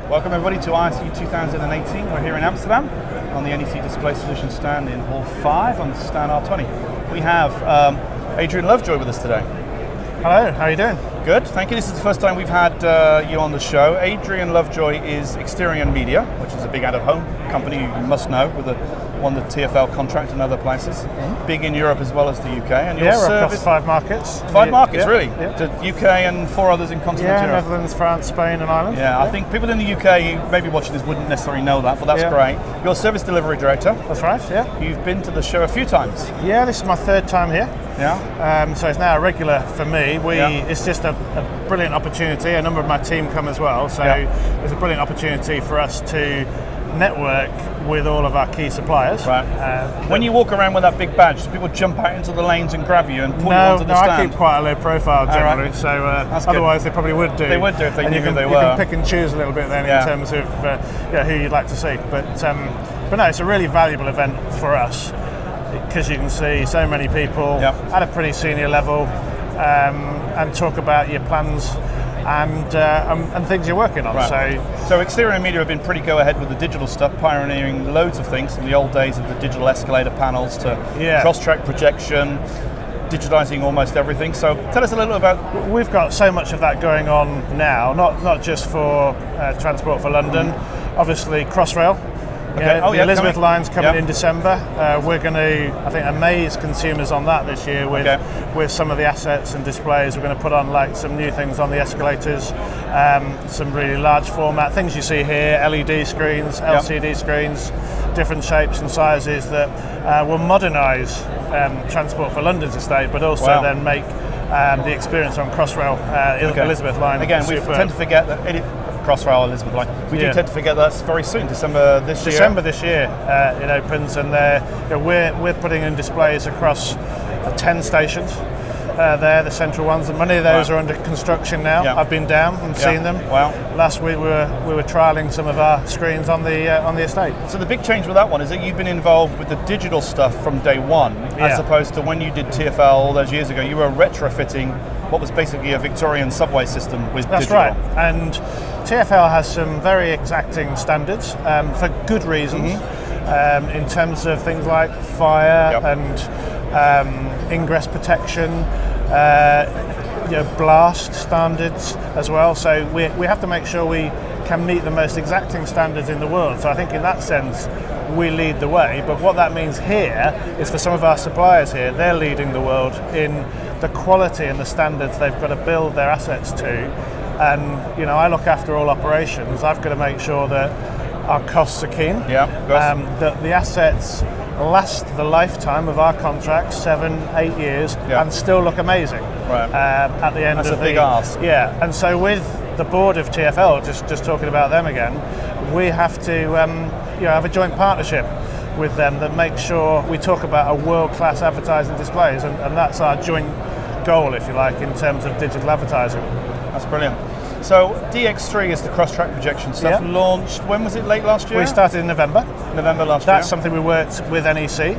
Welcome everybody to ISE 2018. We're here in Amsterdam on the NEC Display Solutions stand in Hall 5 on stand R20. We have Adrian Lovejoy with us today. Hello, how are you doing? Good, thank you. This is the first time we've had you on the show. Adrian Lovejoy is Exterion Media, which is a big out-of-home company you must know, won the TfL contract in other places. Mm-hmm. Big in Europe as well as the UK. And your we're across 5 markets. 5 markets, really? Yeah. The UK and 4 others in continental Europe. Netherlands, France, Spain and Ireland. Yeah, I think people in the UK who may be watching this wouldn't necessarily know that, but that's great. You're a service delivery director. That's right, yeah. You've been to the show a few times. Yeah, this is my 3rd time here. Yeah. So it's now a regular for me. It's just a brilliant opportunity. A number of my team come as well, so it's a brilliant opportunity for us to network with all of our key suppliers. Right. When you walk around with that big badge, do people jump out into the lanes and grab you and pull you onto the stand? I keep quite a low profile generally, so otherwise they probably would do. They would do if they knew who they were. You can pick and choose a little bit then in terms of who you'd like to see. But no, it's a really valuable event for us because you can see so many people at a pretty senior level and talk about your plans and things you're working on. Right. So Exterion Media have been pretty go ahead with the digital stuff, pioneering loads of things from the old days of the digital escalator panels to Crosstrack projection, digitizing almost everything. So tell us a little about... We've got so much of that going on now, not just for Transport for London, obviously Crossrail. The Elizabeth line's coming in December. We're going to, I think, amaze consumers on that this year with some of the assets and displays. We're going to put on like some new things on the escalators, some really large format things you see here, LED screens, LCD screens, different shapes and sizes that will modernise Transport for London's estate, but also then make the experience on Crossrail Elizabeth line. Again, we tend to forget that Crossrail Elizabeth line. We do tend to forget that's very soon, December this year. It opens, and we're putting in displays across 10 stations. They're the central ones, and many of those are under construction now. I've been down and seen them. Wow! Last week we were trialling some of our screens on the estate. So the big change with that one is that you've been involved with the digital stuff from day one, as opposed to when you did TfL all those years ago. You were retrofitting what was basically a Victorian subway system with digital. That's right, and TfL has some very exacting standards for good reasons in terms of things like fire and ingress protection, blast standards as well. So we have to make sure we can meet the most exacting standards in the world. So I think in that sense we lead the way, but what that means here is for some of our suppliers here, they're leading the world in the quality and the standards they've got to build their assets to. And I look after all operations. I've got to make sure that our costs are keen, that the assets last the lifetime of our contracts, 7-8 years, and still look amazing at the end. That's of a big ask. And so with the board of TfL, just talking about them again, we have to have a joint partnership with them that makes sure we talk about a world-class advertising displays, and that's our joint goal, if you like, in terms of digital advertising. That's brilliant. So DX3 is the Crosstrack projection stuff. Launched, when was it, late last year? We started in November. November last year. That's something we worked with NEC.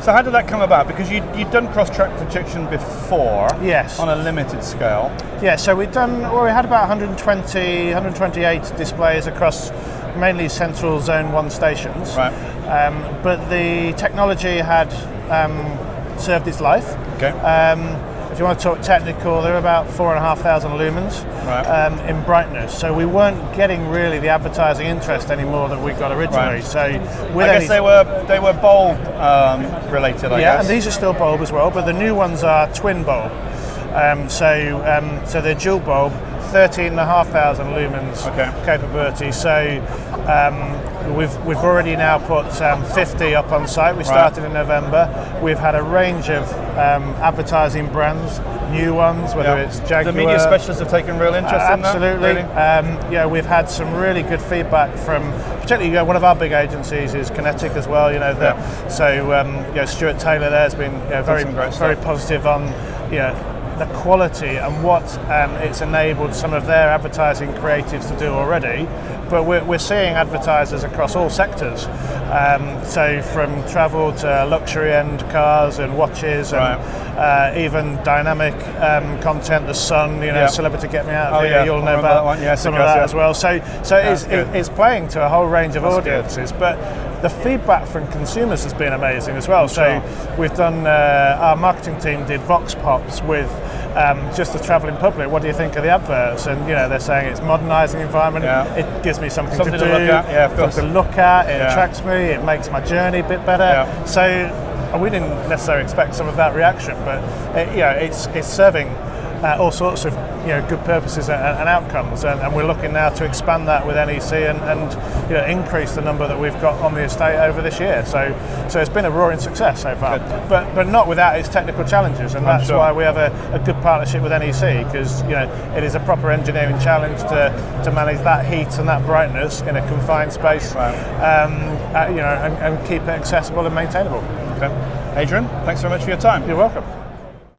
So how did that come about? Because you'd done Crosstrack projection before. Yes. On a limited scale. Yeah, so we had about 128 displays across mainly central zone 1 stations. Right. But the technology had served its life. Okay. If you want to talk technical, they're about 4,500 lumens in brightness. So we weren't getting really the advertising interest anymore that we got originally. So I guess they were bulb related. I guess. And these are still bulb as well, but the new ones are twin bulb. So they're dual bulb, 13,500 lumens capability. So we've already now put 50 up on site. We started in November. We've had a range of advertising brands, new ones, whether it's Jaguar. The media specialists have taken real interest in that. Absolutely. Really? We've had some really good feedback from, particularly one of our big agencies is Kinetic as well. So Stuart Taylor there has been very positive on the quality and what it's enabled some of their advertising creatives to do already. But we're seeing advertisers across all sectors, so from travel to luxury end cars and watches, and even dynamic content. The Sun, Celebrity Get Me Out of Here. You'll know about that one. Some of that as well. So it's playing to a whole range of audiences, but the feedback from consumers has been amazing as well. So we've done, our marketing team did Vox Pops with just the travelling public. What do you think of the adverts? And they're saying it's modernising the environment. It gives me something to do, look at. something to look at. It attracts me. It makes my journey a bit better. So we didn't necessarily expect some of that reaction, but it's serving all sorts of good purposes and outcomes, and we're looking now to expand that with NEC and increase the number that we've got on the estate over this year. So it's been a roaring success so far, but not without its technical challenges, and that's why we have a good partnership with NEC, because it is a proper engineering challenge to manage that heat and that brightness in a confined space, and keep it accessible and maintainable. Okay. Adrian, thanks very much for your time. You're welcome.